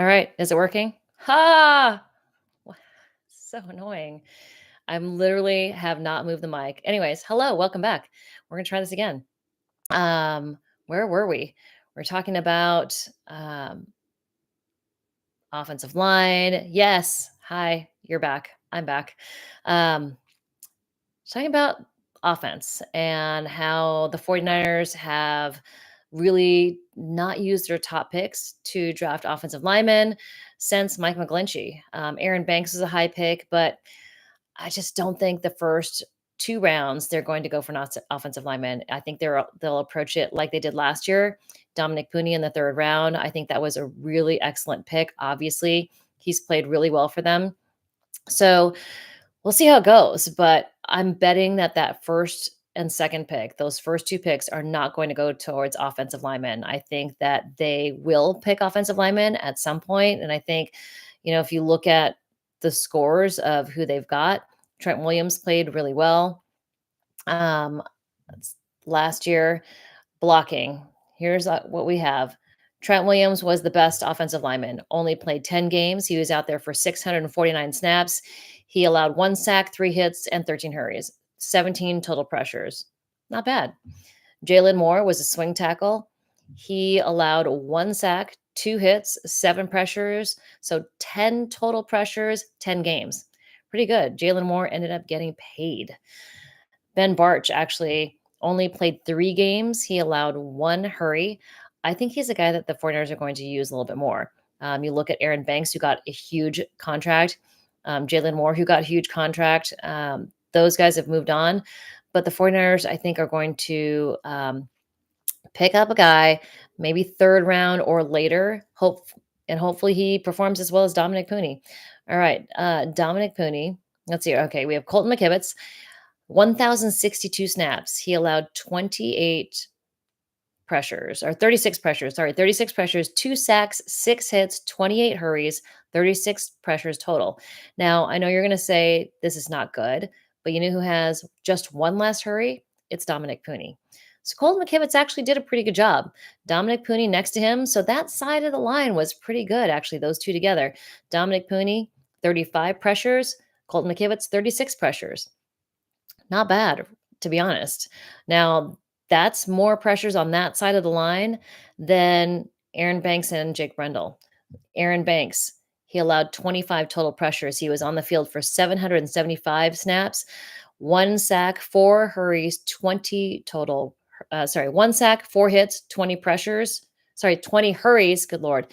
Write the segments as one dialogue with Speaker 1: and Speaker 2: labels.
Speaker 1: All right. Is it working? Ha! Wha- So annoying. I'm literally have not moved the mic. Anyways, hello, welcome back. We're gonna try this again. Um, where were we? We're talking about offensive line. Yes. Hi, you're back. I'm back. Um, talking about offense and how the 49ers have really not used their top picks to draft offensive linemen since Mike McGlinchey. Aaron Banks is a high pick, but I just don't think the first two rounds they're going to go for an offensive lineman. I think they'll approach it like they did last year. Dominic Pooney in the third round. I think that was a really excellent pick. Obviously, he's played really well for them. So we'll see how it goes, but I'm betting that that first and second pick, those first two picks are not going to go towards offensive linemen. I think that they will pick offensive linemen at some point, and I think, if you look at the scores of who they've got, Trent Williams played really well um, last year. Blocking. Here's what we have. Trent Williams was the best offensive lineman, only played 10 games. He was out there for 649 snaps. He allowed one sack, three hits, and 13 hurries, 17 total pressures. Not bad. Jalen Moore was a swing tackle. He allowed one sack, two hits, seven pressures. So 10 total pressures, 10 games. Pretty good. Jalen Moore ended up getting paid. Ben Barch actually only played 3 games. He allowed 1 hurry. I think he's a guy that the 49ers are going to use a little bit more. You look at Aaron Banks, who got a huge contract, Jalen Moore, who got a huge contract. Those guys have moved on. But the 49ers, I think, are going to pick up a guy, maybe third round or later, and hopefully he performs as well as Dominic Pooney. All right, Dominic Pooney. Let's see. Okay, we have Colton McKivitz. 1,062 snaps. He allowed 28 pressures or 36 pressures. Sorry, 36 pressures, two sacks, six hits, 28 hurries, 36 pressures total. Now, I know you're going to say this is not good, but you know who has just one less hurry? It's Dominic Pooney. So Colton McKivitz actually did a pretty good job. Dominic Pooney next to him. So that side of the line was pretty good, actually, those two together. Dominic Pooney, 35 pressures. Colton McKivitz, 36 pressures. Not bad, to be honest. Now, that's more pressures on that side of the line than Aaron Banks and Jake Brendel. Aaron Banks, he allowed 25 total pressures. He was on the field for 775 snaps, one sack, four hurries, 20 total. One sack, four hits, 20 pressures. 20 hurries. Good Lord.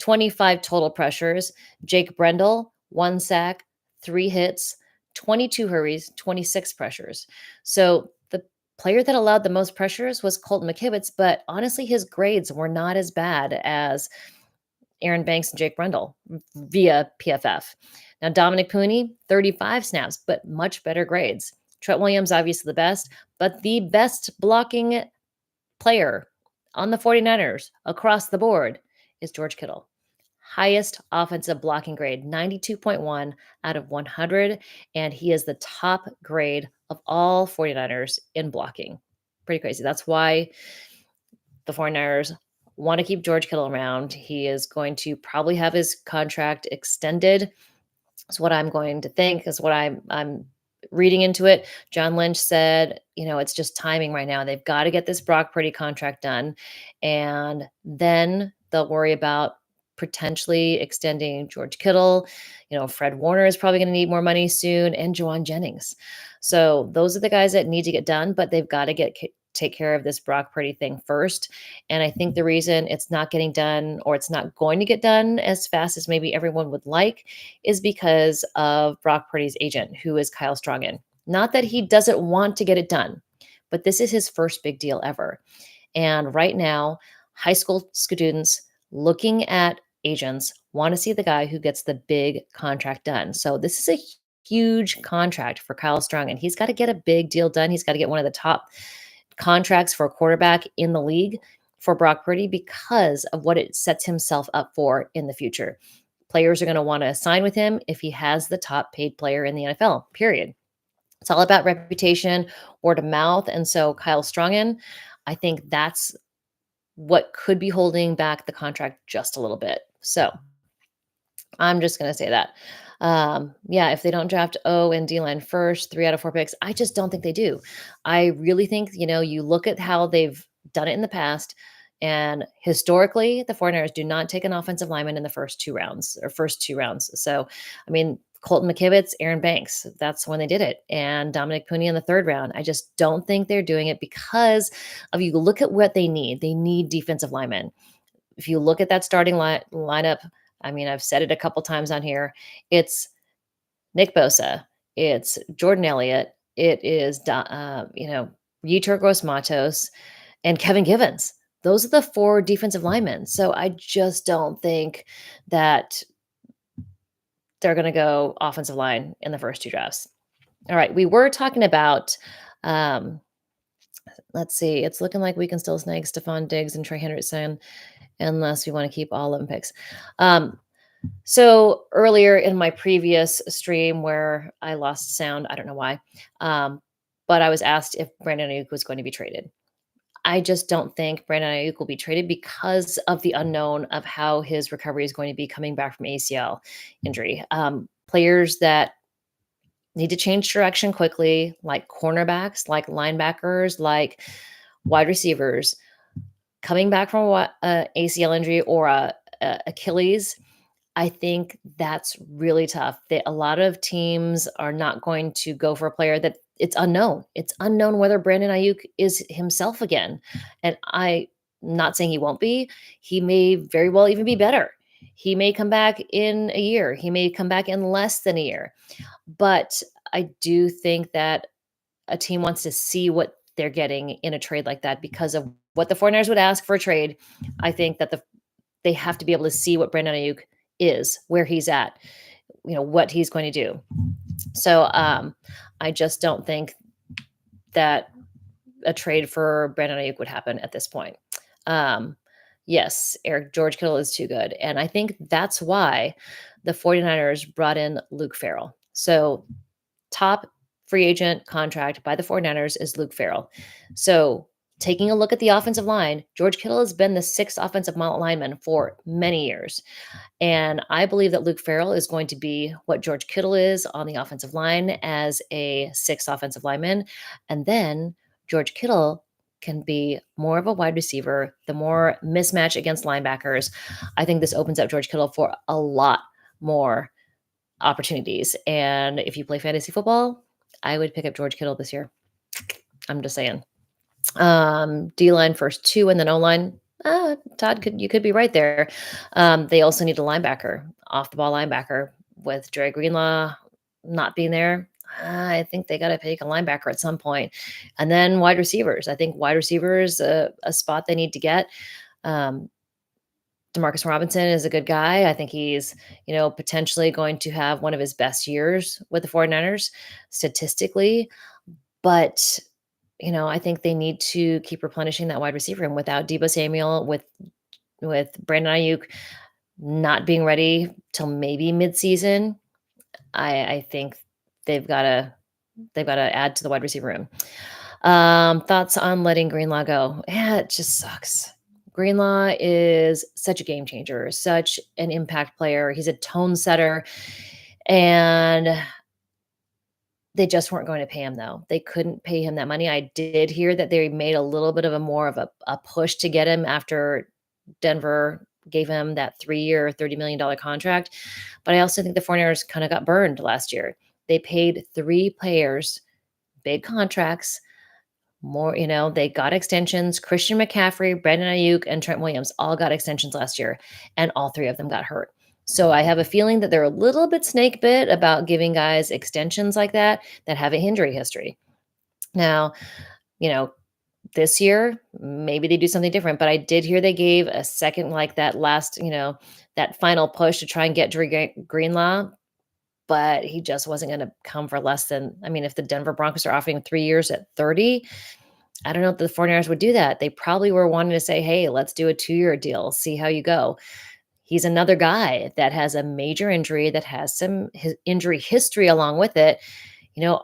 Speaker 1: 25 total pressures. Jake Brendel, one sack, three hits, 22 hurries, 26 pressures. So the player that allowed the most pressures was Colton McKivitz, but honestly, his grades were not as bad as Aaron Banks and Jake Brendel via PFF. Now, Dominic Pooney, 35 snaps, but much better grades. Trent Williams, obviously the best, but the best blocking player on the 49ers across the board is George Kittle. Highest offensive blocking grade, 92.1 out of 100. And he is the top grade of all 49ers in blocking. Pretty crazy. That's why the 49ers want to keep George Kittle around. He is going to probably have his contract extended. Is what I'm going to think, is what I'm reading into it. John Lynch said, it's just timing right now. They've got to get this Brock Purdy contract done. And then they'll worry about potentially extending George Kittle. Fred Warner is probably going to need more money soon, and Juwan Jennings. So those are the guys that need to get done, but they've got to take care of this Brock Purdy thing first. And I think the reason it's not getting done, or it's not going to get done as fast as maybe everyone would like, is because of Brock Purdy's agent, who is Kyle Strongen. Not that he doesn't want to get it done, but this is his first big deal ever. And right now, high school students looking at agents want to see the guy who gets the big contract done. So this is a huge contract for Kyle Strongen. He's got to get a big deal done. He's got to get one of the top contracts for a quarterback in the league for Brock Purdy because of what it sets himself up for in the future. Players are going to want to sign with him if he has the top paid player in the NFL, period. It's all about reputation, word of mouth. And so Kyle Strongen, I think that's what could be holding back the contract just a little bit. So I'm just gonna say that. Yeah, if they don't draft O and D line first, 3 out of 4 picks, I just don't think they do. I really think, you look at how they've done it in the past, and historically, the 49ers do not take an offensive lineman in the first 2 rounds or first 2 rounds. So, I mean, Colton McKivitz, Aaron Banks, that's when they did it, and Dominic Puni in the 3rd round. I just don't think they're doing it because of you look at what they need. They need defensive linemen. If you look at that starting lineup, I mean, I've said it a couple times on here. It's Nick Bosa, it's Jordan Elliott, it is Yetur Gross-Matos, and Kevin Givens. Those are the 4 defensive linemen. So I just don't think that they're going to go offensive line in the first 2 drafts. All right, we were talking about. Um, let's see. It's looking like we can still snag Stephon Diggs and Trey Henderson unless we want to keep all 11 picks. So earlier in my previous stream where I lost sound, I don't know why, but I was asked if Brandon Ayuk was going to be traded. I just don't think Brandon Ayuk will be traded because of the unknown of how his recovery is going to be coming back from ACL injury. Players that need to change direction quickly, like cornerbacks, like linebackers, like wide receivers, coming back from a ACL injury or a Achilles. I think that's really tough. A lot of teams are not going to go for a player that it's unknown. It's unknown whether Brandon Ayuk is himself again. And I'm not saying he won't be. He may very well even be better. He may come back in a year. He may come back in less than a year. But I do think that a team wants to see what they're getting in a trade like that because of what the 49ers would ask for a trade. I think that they have to be able to see what Brandon Ayuk is, where he's at, what he's going to do. So I just don't think that a trade for Brandon Ayuk would happen at this point. Yes, George Kittle is too good. And I think that's why the 49ers brought in Luke Farrell. So top free agent contract by the 49ers is Luke Farrell. So taking a look at the offensive line, George Kittle has been the 6th offensive lineman for many years. And I believe that Luke Farrell is going to be what George Kittle is on the offensive line as a 6th offensive lineman. And then George Kittle can be more of a wide receiver, the more mismatch against linebackers. I think this opens up George Kittle for a lot more opportunities. And if you play fantasy football, I would pick up George Kittle this year. I'm just saying. D line first 2 and then O line. Todd, you could be right there. They also need a linebacker, off the ball linebacker with Dre Greenlaw not being there. I think they got to pick a linebacker at some point. And then wide receivers. I think wide receivers, a spot they need to get. Demarcus Robinson is a good guy. I think he's, potentially going to have one of his best years with the 49ers statistically. But, I think they need to keep replenishing that wide receiver room without Deebo Samuel, with Brandon Ayuk not being ready till maybe midseason. I think they've got to add to the wide receiver room. Thoughts on letting Greenlaw go? Yeah, it just sucks. Greenlaw is such a game changer, such an impact player. He's a tone setter. And they just weren't going to pay him, though. They couldn't pay him that money. I did hear that they made a little bit of a push to get him after Denver gave him that 3-year, $30 million contract. But I also think the 49ers kind of got burned last year. They paid 3 players big contracts. More, they got extensions. Christian McCaffrey, Brandon Ayuk, and Trent Williams all got extensions last year, and all 3 of them got hurt. So I have a feeling that they're a little bit snake bit about giving guys extensions like that have a injury history. Now, this year, maybe they do something different, but I did hear they gave a second, like that last, that final push to try and get Dre Greenlaw, but he just wasn't going to come for less than, if the Denver Broncos are offering 3 years at 30, I don't know if the 49ers would do that. They probably were wanting to say, hey, let's do a 2-year deal, see how you go. He's another guy that has a major injury, that has some injury history along with it.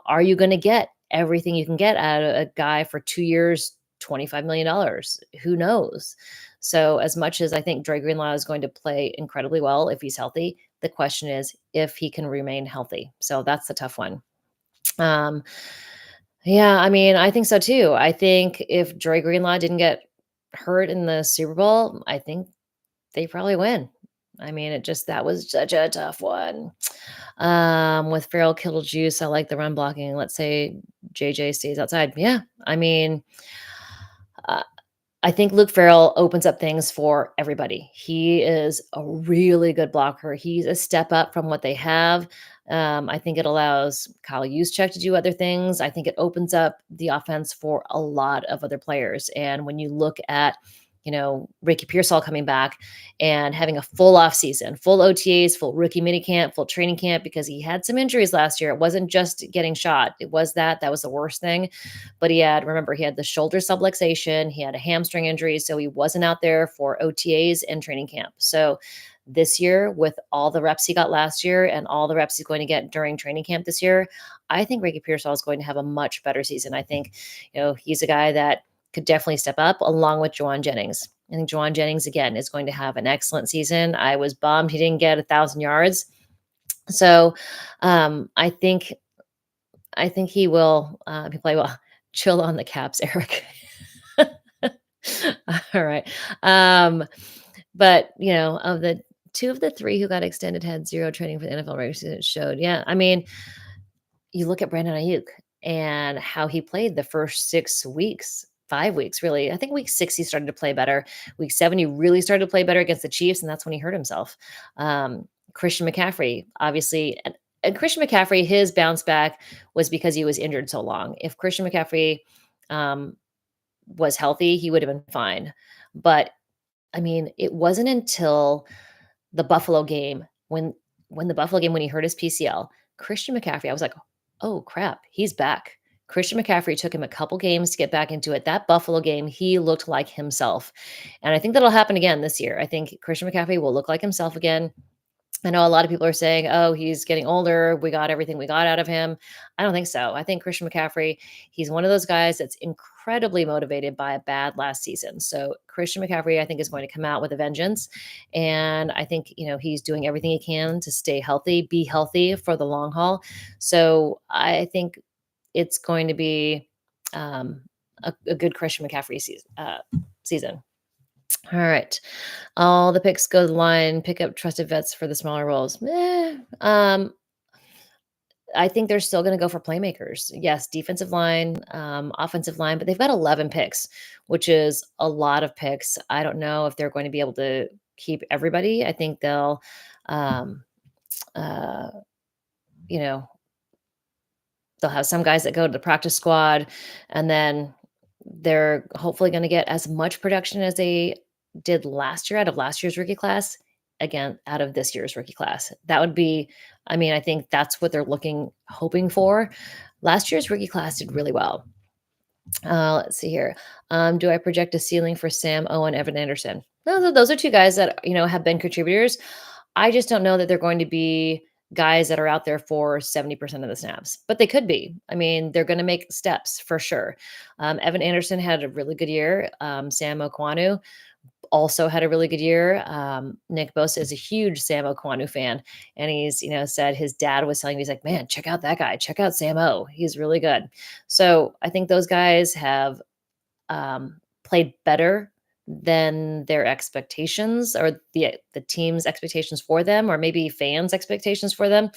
Speaker 1: Are you going to get everything you can get out of a guy for 2 years, $25 million? Who knows? So as much as I think Dre Greenlaw is going to play incredibly well if he's healthy, the question is if he can remain healthy. So that's the tough one. Um, yeah, I mean, I think so too. I think if Dre Greenlaw didn't get hurt in the Super Bowl, I think they probably win. I mean, it just that was such a tough one. With Farrell Kittle Juice, I like the run blocking. Let's say JJ stays outside. Yeah, I mean, uh, I think Luke Farrell opens up things for everybody. He is a really good blocker. He's a step up from what they have. I think it allows Kyle Juszczyk to do other things. I think it opens up the offense for a lot of other players. And when you look at, Ricky Pearsall coming back and having a full off season, full OTAs, full rookie minicamp, full training camp, because he had some injuries last year. It wasn't just getting shot. It was that was the worst thing. But remember, he had the shoulder subluxation, he had a hamstring injury, so he wasn't out there for OTAs and training camp. So this year, with all the reps he got last year and all the reps he's going to get during training camp this year, I think Ricky Pearsall is going to have a much better season. I think, he's a guy that could definitely step up along with Juwan Jennings. I think Juwan Jennings, again, is going to have an excellent season. I was bummed he didn't get 1,000 yards. So I think he will play well. Chill on the caps, Eric. All right. Um, but of the two of the three who got extended had zero training for the NFL regular season, it showed. Yeah. I mean, you look at Brandon Ayuk and how he played the first 6 weeks, 5 weeks, really. I think week 6 he started to play better. Week 7 he really started to play better against the Chiefs, and that's when he hurt himself. Christian McCaffrey, obviously, and Christian McCaffrey, his bounce back was because he was injured so long. If Christian McCaffrey um, was healthy, he would have been fine. But I mean, it wasn't until the Buffalo game when the Buffalo game when he hurt his PCL, Christian McCaffrey, I was like, "Oh crap, he's back." Christian McCaffrey took him a couple games to get back into it. That Buffalo game, he looked like himself. And I think that'll happen again this year. I think Christian McCaffrey will look like himself again. I know a lot of people are saying, "Oh, he's getting older. We got everything we got out of him." I don't think so. I think Christian McCaffrey, he's one of those guys that's incredibly motivated by a bad last season. So Christian McCaffrey, I think, is going to come out with a vengeance, and I think he's doing everything he can to stay healthy, be healthy for the long haul. So I think it's going to be um, a good Christian McCaffrey season. All right. All the picks go to the line, pick up trusted vets for the smaller roles. I think they're still going to go for playmakers. Yes, defensive line, offensive line, but they've got 11 picks, which is a lot of picks. I don't know if they're going to be able to keep everybody. I think they'll, um, uh, you know, they'll have some guys that go to the practice squad, and then they're hopefully going to get as much production as they did last year out of last year's rookie class, again, out of this year's rookie class. That would be, I mean, I think that's what they're hoping for. Last year's rookie class did really well. Let's see here. Do I project a ceiling for Sam Owen, Evan Anderson? No, those are two guys that have been contributors. I just don't know that they're going to be guys that are out there for 70% of the snaps, but they could be. I mean, they're going to make steps for sure. Evan Anderson had a really good year. Sam Okwanu also had a really good year. Nick Bosa is a huge Sam Okwanu fan, and he's said his dad was telling me, he's like, man, check out that guy, check out Sam O. He's really good. So I think those guys have played better than their expectations, or the team's expectations for them, or maybe fans' expectations for them.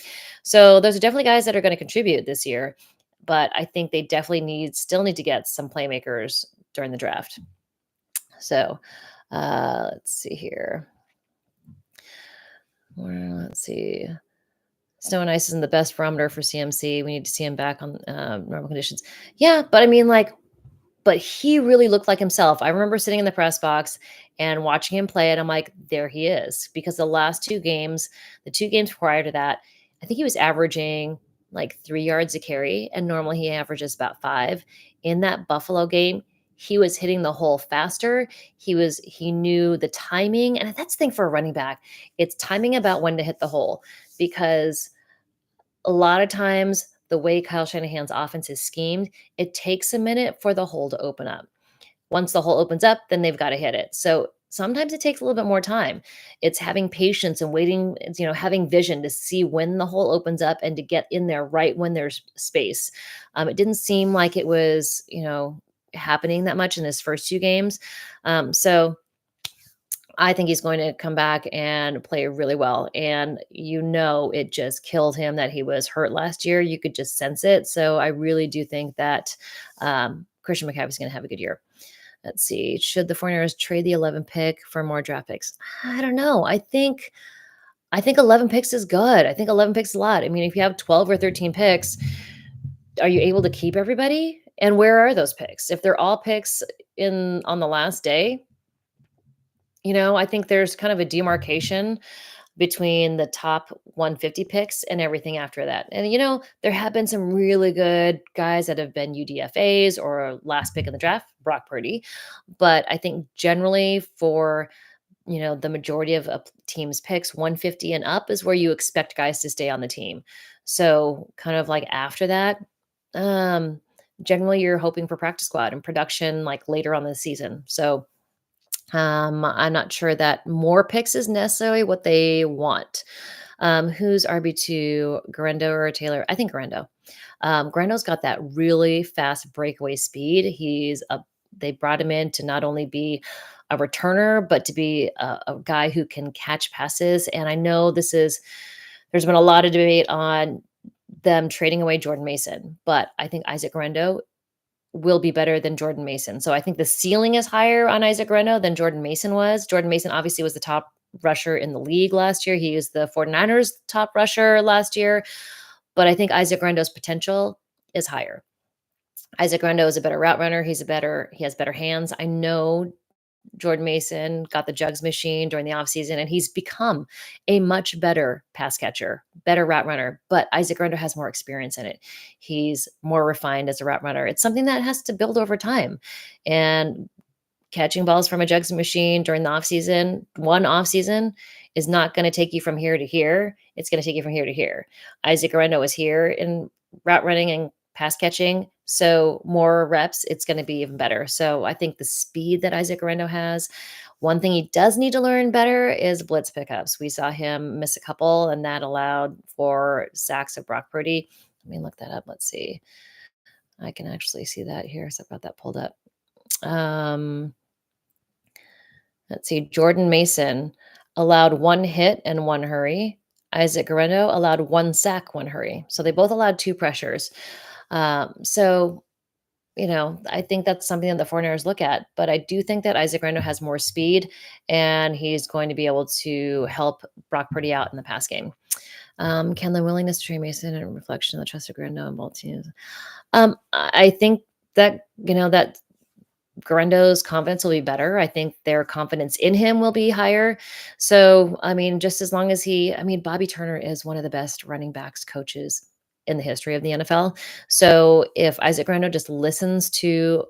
Speaker 1: So those are definitely guys that are going to contribute this year, but I think they definitely still need to get some playmakers during the draft. So let's see here. Let's see. Snow and ice isn't the best barometer for CMC. We need to see him back on normal conditions. Yeah, but I mean, but he really looked like himself. I remember sitting in the press box and watching him play, and I'm like, there he is. Because the last 2 games, the 2 games prior to that, I think he was averaging like 3 yards a carry, and normally he averages about 5. In that Buffalo game, he was hitting the hole faster. He knew the timing, and that's the thing for a running back. It's timing about when to hit the hole, because a lot of times the way Kyle Shanahan's offense is schemed, it takes a minute for the hole to open up. Once the hole opens up, then they've got to hit it. So sometimes it takes a little bit more time. It's having patience and waiting, it's, having vision to see when the hole opens up and to get in there right when there's space. It didn't seem like it was, happening that much in his first 2 games. So I think he's going to come back and play really well. And it just killed him that he was hurt last year. You could just sense it. So I really do think that Christian McCaffrey's going to have a good year. Let's see. Should the 49ers trade the 11 pick for more draft picks? I don't know. I think 11 picks is good. I think 11 picks is a lot. I mean, if you have 12 or 13 picks, are you able to keep everybody? And where are those picks? If they're all picks in on the last day, I think there's kind of a demarcation between the top 150 picks and everything after that. And there have been some really good guys that have been UDFAs or last pick in the draft, Brock Purdy. But I think generally for the majority of a team's picks, 150 and up is where you expect guys to stay on the team. So kind of like after that, um, generally you're hoping for practice squad and production like later on in the season. So I'm not sure that more picks is necessarily what they want. Who's RB2, Garendo or Taylor? I think Garendo. Grando's got that really fast breakaway speed. They brought him in to not only be a returner, but to be a guy who can catch passes. And I know there's been a lot of debate on them trading away Jordan Mason, but I think Isaac Garendo will be better than Jordan Mason. So I think the ceiling is higher on Isaac Reno than Jordan Mason was. Jordan Mason obviously was the top rusher in the league last year. He was the 49ers top rusher last year. But I think Isaac Rendo's potential is higher. Isaac Rendo is a better route runner. He has better hands. I know Jordan Mason got the jugs machine during the offseason, and he's become a much better pass catcher, better route runner. But Isaac Rendo has more experience in it. He's more refined as a route runner. It's something that has to build over time. And catching balls from a jugs machine during the offseason, one offseason, is not going to take you from here to here. It's going to take you from here to here. Isaac Rendo is here in route running and pass catching. So more reps, it's going to be even better. So I think the speed that Isaac Rendo has, one thing he does need to learn better is blitz pickups. We saw him miss a couple, and that allowed for sacks of Brock Purdy. Let me look that up. Let's see. I can actually see that here. So I've got that pulled up. Let's see. Jordan Mason allowed 1 hit and 1 hurry. Isaac Guerrero allowed 1 sack, 1 hurry. So they both allowed 2 pressures. So I think that's something that the 49ers look at. But I do think that Isaac Guerrero has more speed, and he's going to be able to help Brock Purdy out in the pass game. Can the willingness to trade Mason and reflection of the trust of Guerrero in both teams? I think that, that Garendo's confidence will be better. I think their confidence in him will be higher. So, I mean, just as long as Bobby Turner is one of the best running backs coaches in the history of the NFL. So if Isaac Garendo just listens to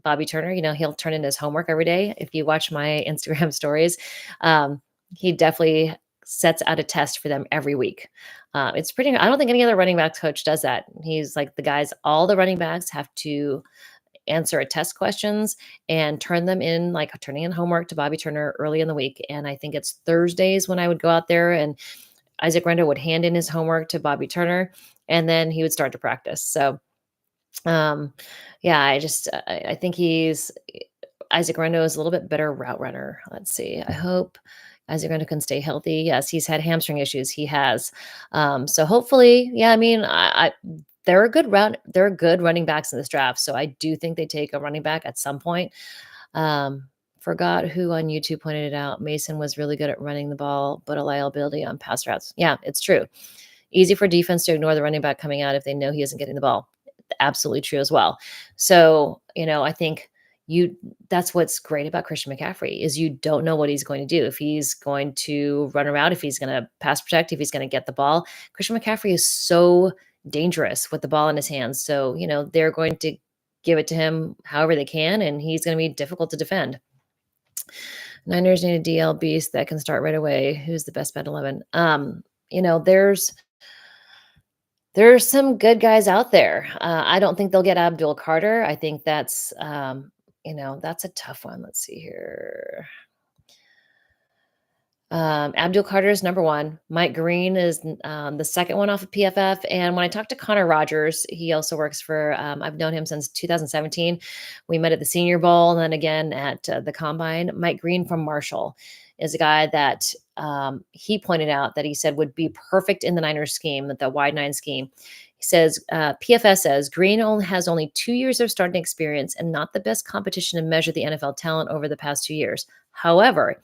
Speaker 1: Bobby Turner, he'll turn in his homework every day. If you watch my Instagram stories, he definitely sets out a test for them every week. I don't think any other running backs coach does that. He's like all the running backs have to answer a test questions and turning in homework to Bobby Turner early in the week. And I think it's Thursdays when I would go out there and Isaac Rendo would hand in his homework to Bobby Turner, and then he would start to practice. So, yeah, I think Isaac Rendo is a little bit better route runner. Let's see. I hope Isaac Rendo can stay healthy. Yes, he's had hamstring issues. He has. So hopefully, yeah, I mean, they're good running backs in this draft. So I do think they take a running back at some point. Forgot who on YouTube pointed it out. Mason was really good at running the ball, but a liability on pass routes. Yeah, it's true. Easy for defense to ignore the running back coming out if they know he isn't getting the ball. Absolutely true as well. So, I think that's what's great about Christian McCaffrey is you don't know what he's going to do. If he's going to run around, if he's going to pass protect, if he's going to get the ball. Christian McCaffrey is so dangerous with the ball in his hands. So, they're going to give it to him however they can, and he's going to be difficult to defend. Niners need a DL beast that can start right away. Who's the best bet 11? There's some good guys out there. I don't think they'll get Abdul Carter. I think that's a tough one. Let's see here. Abdul Carter is number one. Mike Green is the second one off of PFF. And when I talked to Connor Rogers, he also works for, I've known him since 2017. We met at the Senior Bowl and then again at the Combine. Mike Green from Marshall is a guy that he pointed out that he said would be perfect in the Niners scheme, the wide nine scheme. He says, PFS says Green only has only 2 years of starting experience and not the best competition to measure the NFL talent over the past 2 years. However,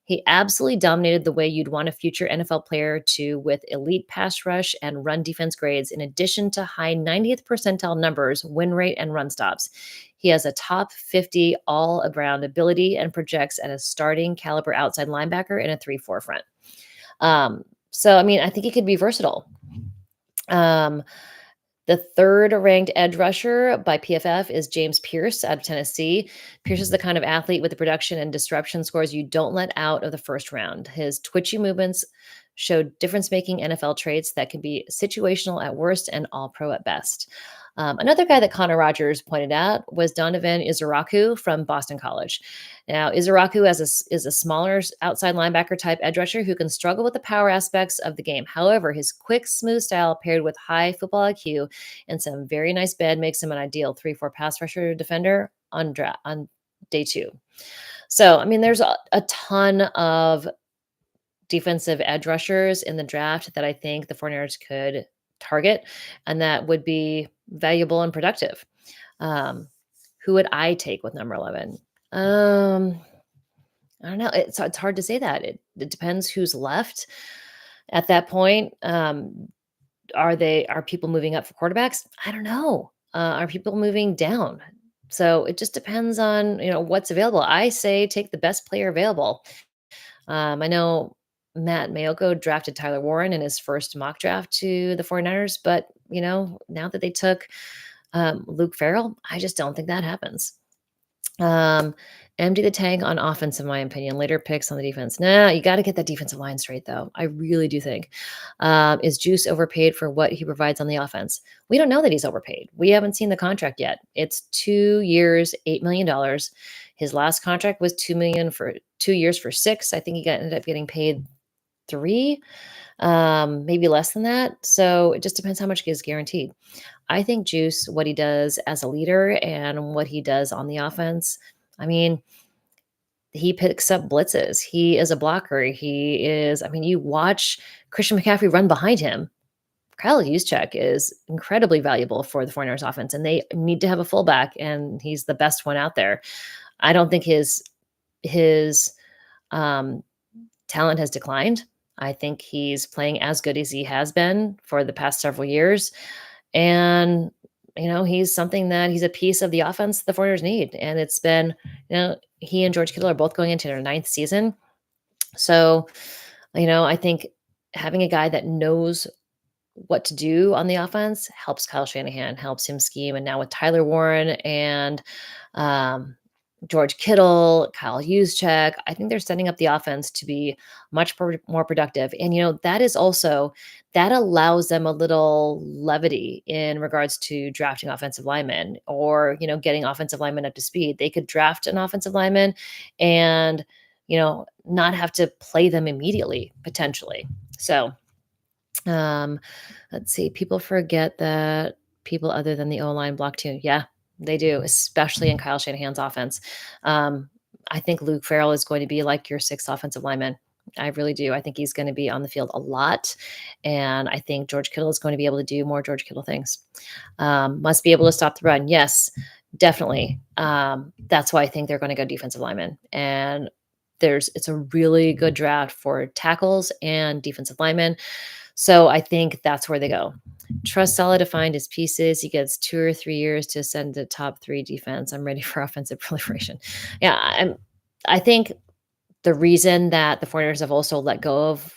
Speaker 1: he absolutely dominated the way you'd want a future NFL player to, with elite pass rush and run defense grades, in addition to high 90th percentile numbers, win rate, and run stops. He has a top 50 all around ability and projects at a starting caliber outside linebacker in a 3-4 front. So, I mean, I think he could be versatile. Um, the third ranked edge rusher by PFF is James Pierce out of Tennessee. Pierce is the kind of athlete with the production and disruption scores you don't let out of the first round. His twitchy movements show difference making NFL traits that can be situational at worst and all pro at best. Another guy that Connor Rogers pointed out was Donovan Izaraku from Boston College. Now, Izaraku is a smaller outside linebacker type edge rusher who can struggle with the power aspects of the game. However, his quick, smooth style paired with high football IQ and some very nice bed makes him an ideal 3-4 pass rusher defender on day two. So, I mean, there's a ton of defensive edge rushers in the draft that I think the 49ers could target and that would be valuable and productive. Um, who would I take with number 11? I don't know. It's hard to say that. It depends who's left at that point. Are people moving up for quarterbacks? I don't know. Are people moving down? So it just depends on what's available. I say take the best player available. I know Matt Mayoko drafted Tyler Warren in his first mock draft to the 49ers, but now that they took Luke Farrell, I just don't think that happens. Um, empty the tank on offense, in my opinion. Later picks on the defense. Nah, you got to get that defensive line straight, though. I really do think. Is Juice overpaid for what he provides on the offense? We don't know that he's overpaid. We haven't seen the contract yet. It's 2 years, $8 million. His last contract was $2 million for 2 years for six. I think ended up getting paid three, maybe less than that. So it just depends how much is guaranteed. I think Juice, what he does as a leader and what he does on the offense, I mean, he picks up blitzes. He is a blocker. You watch Christian McCaffrey run behind him. Kyle Juszczyk is incredibly valuable for the 49ers offense, and they need to have a fullback, and he's the best one out there. I don't think his um, talent has declined. I think he's playing as good as he has been for the past several years. And, he's a piece of the offense the 49ers need. And it's been, he and George Kittle are both going into their ninth season. So, I think having a guy that knows what to do on the offense helps Kyle Shanahan, helps him scheme. And now with Tyler Warren and um, George Kittle, Kyle Juszczyk, I think they're setting up the offense to be much more productive. And, that allows them a little levity in regards to drafting offensive linemen or, getting offensive linemen up to speed. They could draft an offensive lineman and, not have to play them immediately, potentially. So, um, let's see. People forget that people other than the O line block too. Yeah, they do, especially in Kyle Shanahan's offense. Um, I think Luke Farrell is going to be like your sixth offensive lineman. I really do. I think he's going to be on the field a lot. And I think George Kittle is going to be able to do more George Kittle things. Must be able to stop the run. Yes, definitely. That's why I think they're going to go defensive lineman. And it's a really good draft for tackles and defensive linemen. So I think that's where they go. Trust Saleh to find his pieces. He gets 2 or 3 years to ascend to top 3 defense. I'm ready for offensive proliferation. Yeah, I think the reason that the 49ers have also let go of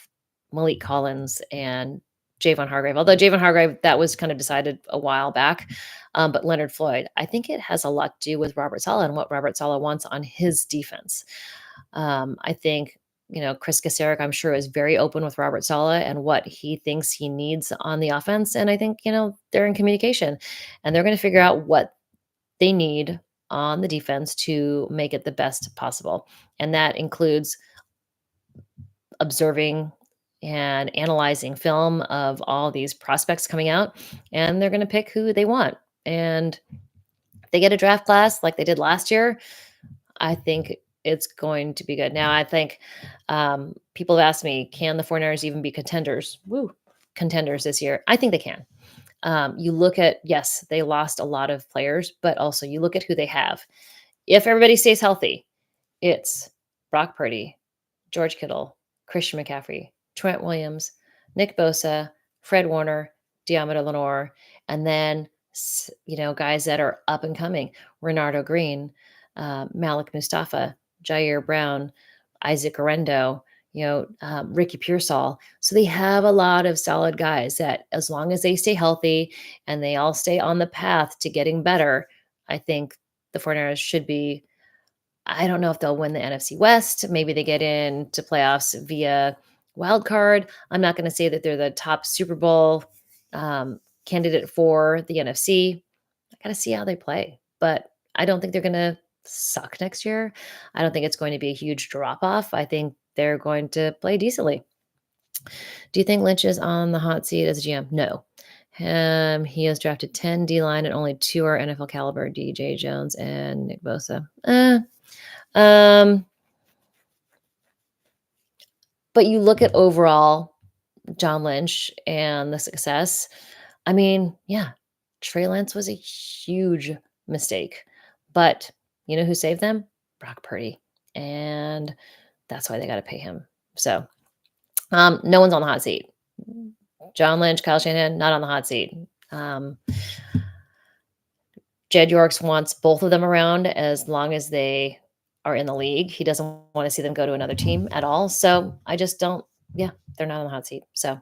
Speaker 1: Malik Collins and Javon Hargrave, although Javon Hargrave, that was kind of decided a while back, but Leonard Floyd, I think it has a lot to do with Robert Saleh and what Robert Saleh wants on his defense. I think Chris Kaserik, I'm sure, is very open with Robert Saleh and what he thinks he needs on the offense. And I think, they're in communication and they're going to figure out what they need on the defense to make it the best possible. And that includes observing and analyzing film of all these prospects coming out, and they're going to pick who they want. And if they get a draft class like they did last year, I think it's going to be good. Now, I think people have asked me, can the 49ers even be contenders? Woo, contenders this year. I think they can. You look at, yes, they lost a lot of players, but also you look at who they have. If everybody stays healthy, it's Brock Purdy, George Kittle, Christian McCaffrey, Trent Williams, Nick Bosa, Fred Warner, Diamond Lenore, and then guys that are up and coming: Renardo Green, Malik Mustafa, Jair Brown, Isaac Arendo, Ricky Pearsall. So they have a lot of solid guys that, as long as they stay healthy and they all stay on the path to getting better, I think the 49ers should be. I don't know if they'll win the NFC West. Maybe they get into playoffs via wild card. I'm not going to say that they're the top Super Bowl candidate for the NFC. I got to see how they play, but I don't think they're going to suck next year. I don't think it's going to be a huge drop off. I think they're going to play decently. Do you think Lynch is on the hot seat as a GM? No. He has drafted 10 D line and only two are NFL caliber: DJ Jones and Nick Bosa. Um, but you look at overall John Lynch and the success. I mean, yeah, Trey Lance was a huge mistake, but you know who saved them? Brock Purdy, and that's why they got to pay him. So, no one's on the hot seat. John Lynch, Kyle Shanahan, not on the hot seat. Jed Yorks wants both of them around as long as they are in the league. He doesn't want to see them go to another team at all. So I just don't, yeah, they're not on the hot seat. So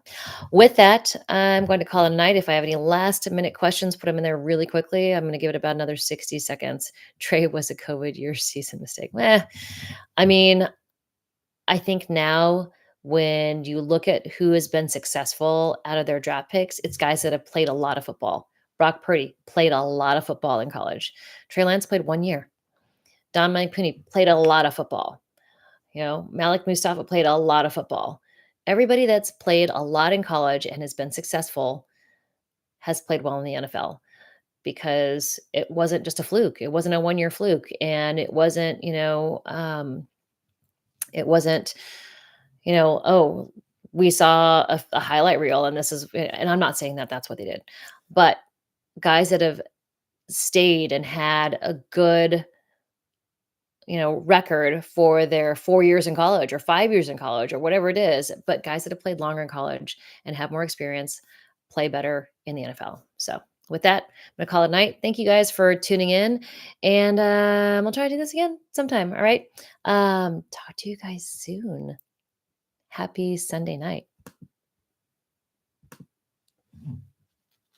Speaker 1: with that, I'm going to call it a night. If I have any last minute questions, put them in there really quickly. I'm going to give it about another 60 seconds. Trey was a COVID year season mistake. I mean, I think now when you look at who has been successful out of their draft picks, it's guys that have played a lot of football. Brock Purdy played a lot of football in college. Trey Lance played 1 year. Don Mike Pooney played a lot of football. Malik Mustafa played a lot of football. Everybody that's played a lot in college and has been successful has played well in the NFL, because it wasn't just a fluke. It wasn't a 1 year fluke. And it wasn't, oh, we saw a highlight reel and and I'm not saying that that's what they did, but guys that have stayed and had a good, record for their 4 years in college or 5 years in college or whatever it is, but guys that have played longer in college and have more experience play better in the NFL. So with that, I'm going to call it a night. Thank you guys for tuning in, and we'll try to do this again sometime. All right. Talk to you guys soon. Happy Sunday night.